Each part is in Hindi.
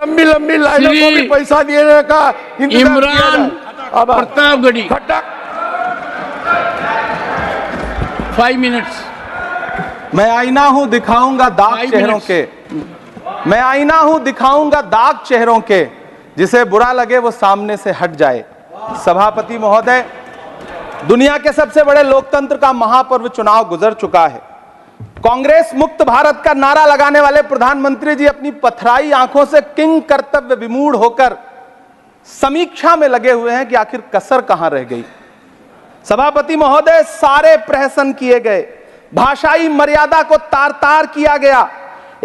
लंबी लंबी लाइनों को भी पैसा देने का इमरान प्रतापगढ़ी 5 मिनट्स। मैं आईना हूं दिखाऊंगा दाग चेहरों के, मैं आईना हूं दिखाऊंगा दाग चेहरों के, जिसे बुरा लगे वो सामने से हट जाए। सभापति महोदय, दुनिया के सबसे बड़े लोकतंत्र का महापर्व चुनाव गुजर चुका है। कांग्रेस मुक्त भारत का नारा लगाने वाले प्रधानमंत्री जी अपनी पथराई आंखों से किंग कर्तव्य विमूढ़ होकर समीक्षा में लगे हुए हैं कि आखिर कसर कहां रह गई। सभापति महोदय, सारे प्रहसन किए गए, भाषाई मर्यादा को तार तार किया गया,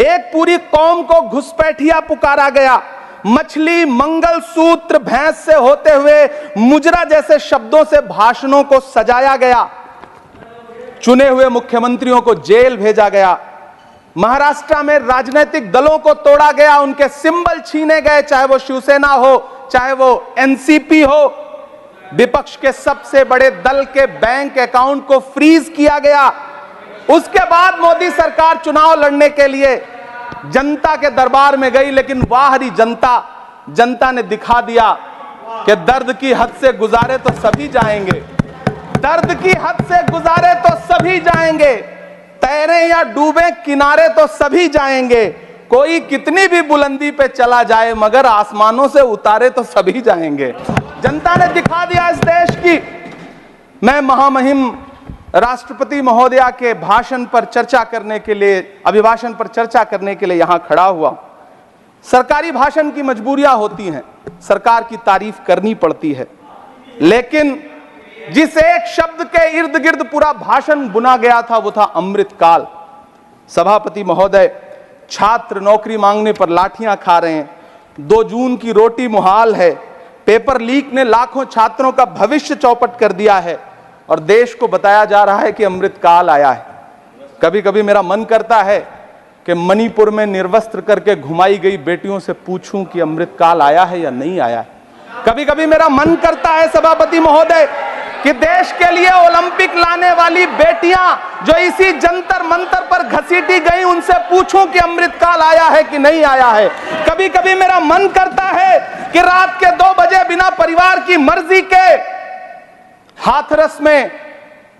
एक पूरी कौम को घुसपैठिया पुकारा गया, मछली मंगल सूत्र भैंस से होते हुए मुजरा जैसे शब्दों से भाषणों को सजाया गया, चुने हुए मुख्यमंत्रियों को जेल भेजा गया, महाराष्ट्र में राजनीतिक दलों को तोड़ा गया, उनके सिंबल छीने गए, चाहे वो शिवसेना हो चाहे वो एनसीपी हो, विपक्ष के सबसे बड़े दल के बैंक अकाउंट को फ्रीज किया गया। उसके बाद मोदी सरकार चुनाव लड़ने के लिए जनता के दरबार में गई, लेकिन वाहरी जनता ने दिखा दिया कि दर्द की हद से गुजारे तो सभी जाएंगे, दर्द की हद से गुजारे तो सभी जाएंगे, तैरे या डूबे किनारे तो सभी जाएंगे, कोई कितनी भी बुलंदी पे चला जाए मगर आसमानों से उतारे तो सभी जाएंगे। जनता ने दिखा दिया इस देश की। मैं महामहिम राष्ट्रपति महोदया के भाषण पर चर्चा करने के लिए, अभिभाषण पर चर्चा करने के लिए यहां खड़ा हुआ। सरकारी भाषण की मजबूरियां होती हैं, सरकार की तारीफ करनी पड़ती है, लेकिन जिस एक शब्द के इर्द गिर्द पूरा भाषण बुना गया था वो था अमृतकाल। सभापति महोदय, छात्र नौकरी मांगने पर लाठियां खा रहे हैं, 2 जून की रोटी मुहाल है, पेपर लीक ने लाखों छात्रों का भविष्य चौपट कर दिया है और देश को बताया जा रहा है कि अमृतकाल आया है। कभी कभी मेरा मन करता है कि मणिपुर में निर्वस्त्र करके घुमाई गई बेटियों से पूछूं कि अमृतकाल आया है या नहीं आया है। कभी कभी मेरा मन करता है सभापति महोदय कि देश के लिए ओलंपिक लाने वाली बेटियां जो इसी जंतर मंतर पर घसीटी गई, उनसे पूछूं कि अमृतकाल आया है कि नहीं आया है। कभी कभी मेरा मन करता है कि रात के 2 बजे बिना परिवार की मर्जी के हाथरस में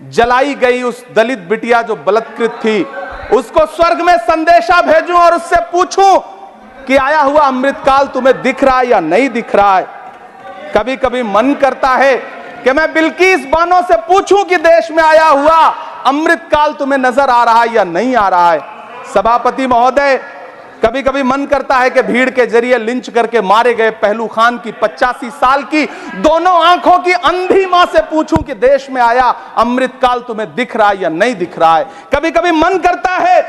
जलाई गई उस दलित बिटिया जो बलात्कृत थी, उसको स्वर्ग में संदेशा भेजूं और उससे पूछूं कि आया हुआ अमृतकाल तुम्हें दिख रहा है या नहीं दिख रहा है। कभी कभी मन करता है कि मैं बिल्किस बानो से पूछूं कि देश में आया हुआ अमृतकाल तुम्हें नजर आ रहा है या नहीं आ रहा है। सभापति महोदय, कभी कभी मन करता है कि भीड़ के जरिए लिंच करके मारे गए पहलू खान की 85 साल की दोनों आंखों की अंधी मां से पूछूं कि देश में आया अमृतकाल तुम्हें दिख रहा है या नहीं दिख रहा है। कभी कभी मन करता है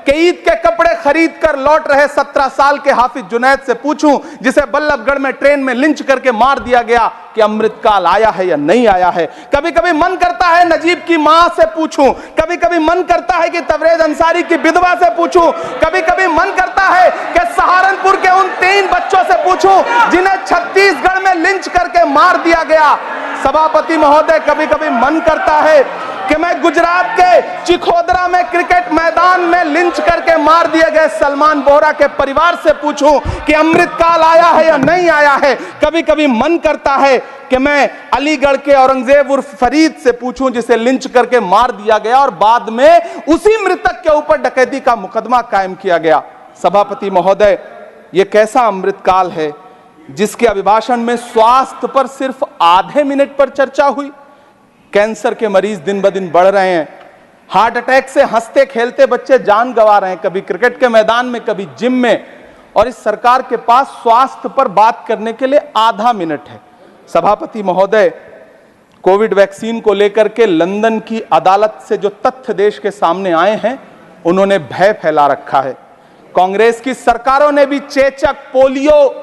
कि ईद के कपड़े खरीद कर लौट रहे 17 साल के हाफिज जुनैद से पूछूं, जिसे बल्लभगढ़ में ट्रेन में लिंच करके मार दिया गया, कि अमृतकाल आया है या नहीं आया है। कभी कभी मन करता है नजीब की मां से पूछूं, कभी कभी मन करता है कि तबरेज अंसारी की विधवा से पूछूं, कभी कभी मन करता है कि सहारनपुर के उन 3 बच्चों से पूछूं जिन्हें छत्तीसगढ़ में लिंच करके मार दिया गया। सभापति महोदय, कभी कभी मन करता है कि मैं गुजरात के चिखोदरा में क्रिकेट मैदान में लिंच करके मार दिए गए सलमान बोहरा के परिवार से पूछूं कि अमृतकाल आया है या नहीं आया है। कभी कभी मन करता है कि मैं अलीगढ़ के औरंगजेब उर्फ फरीद से पूछूं, जिसे लिंच करके मार दिया गया और बाद में उसी मृतक के ऊपर डकैती का मुकदमा कायम किया गया। सभापति महोदय, यह कैसा अमृतकाल है जिसके अभिभाषण में स्वास्थ्य पर सिर्फ आधे मिनट पर चर्चा हुई। कैंसर के मरीज दिन ब दिन बढ़ रहे हैं, हार्ट अटैक से हंसते खेलते बच्चे जान गंवा रहे हैं, कभी क्रिकेट के मैदान में कभी जिम में, और इस सरकार के पास स्वास्थ्य पर बात करने के लिए आधा मिनट है। सभापति महोदय, कोविड वैक्सीन को लेकर के लंदन की अदालत से जो तथ्य देश के सामने आए हैं, उन्होंने भय फैला रखा है। कांग्रेस की सरकारों ने भी चेचक, पोलियो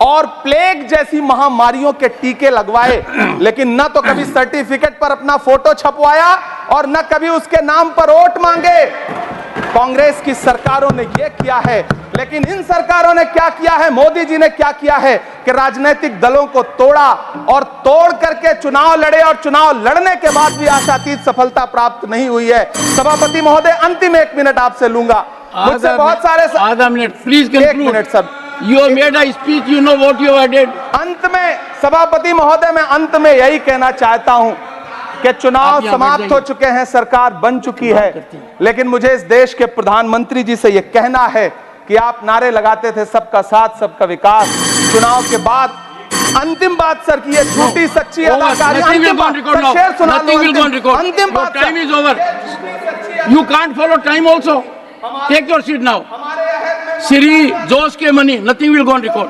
और प्लेग जैसी महामारियों के टीके लगवाए, लेकिन न तो कभी सर्टिफिकेट पर अपना फोटो छपवाया और न कभी उसके नाम पर वोट मांगे। कांग्रेस की सरकारों ने यह किया है, लेकिन इन सरकारों ने क्या किया है, मोदी जी ने क्या किया है कि राजनीतिक दलों को तोड़ा और तोड़ करके चुनाव लड़े, और चुनाव लड़ने के बाद भी आशातीत सफलता प्राप्त नहीं हुई है। सभापति महोदय, अंतिम 1 मिनट आपसे लूंगा, मुझसे बहुत सारे आधा minute please, 1 minute sir, You have made a speech, you know what you have added. अंत में सभापति महोदय, मैं अंत में यही कहना चाहता हूं कि चुनाव आप यहाँ समाप्त बैठ हो जाइए। चुके हैं, सरकार बन चुकी है, लेकिन मुझे इस देश के प्रधानमंत्री जी से यह कहना है कि आप नारे लगाते थे सबका साथ सबका विकास। चुनाव के बाद अंतिम बात सर की ये झूठी सच्ची अदाकारी, Nothing will अंतिम go on बात record सर, now. शेर सुना लो, Nothing will go on record. अंतिम Your बात time sir. is over. You can't follow time also. Take your seat now. Siri, Josh के money, nothing will go on record.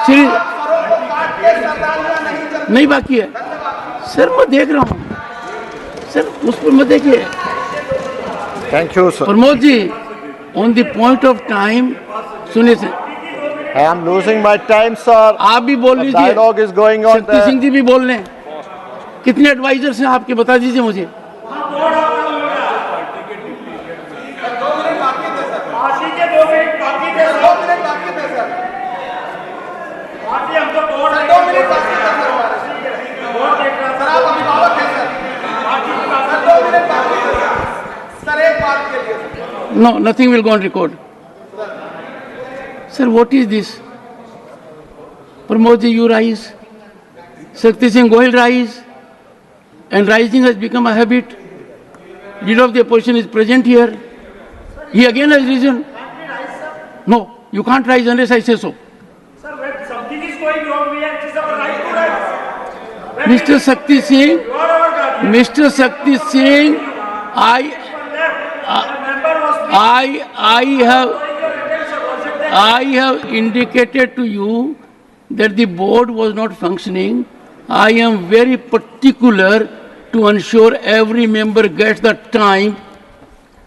Siri, नहीं बाकी है सर, मैं देख रहा हूँ सर, उस पर मत देखिए। Thank you sir. Pramod ji, on the point of time सुनिए sir, I am losing my time sir. आप भी बोल लीजिए, dialogue is going on. Shakti Singh ji भी बोल लें। कितने एडवाइजर्स हैं आपके, बता दीजिए मुझे। No, nothing will go on record. Sir, what is this? Pramod ji, you rise. Shakti Singh Goyal rise. And rising has become a habit. Leader of the opposition is present here. He again has risen. No, you can't rise unless I say so. Sir, when something is going wrong, we have, it is our right to rise. Mr. Shakti Singh, You are our guardian. Mr. Shakti Singh, I have indicated to you that the board was not functioning. I am very particular to ensure every member gets the time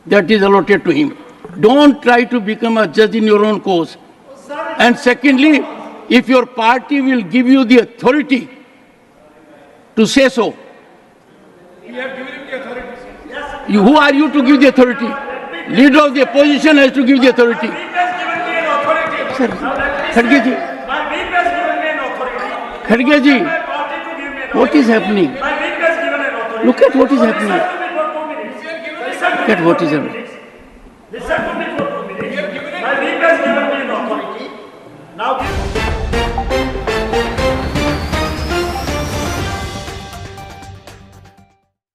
that is allotted to him. Don't try to become a judge in your own cause. And secondly, if your party will give you the authority to say so, who are you to give the authority? Leader of the opposition has to give the authority. My whip has given me an authority. Sir, Now let me Khadge say, ji. my whip has given me an authority. Khadge ji, My party to give me an what is happening? My whip has given an authority. Look at what is happening. Listen to me for 2 minutes. Listen to Look at me what for is 2 happening. minutes. Listen to me for 2 minutes. My whip has given me an authority. Now give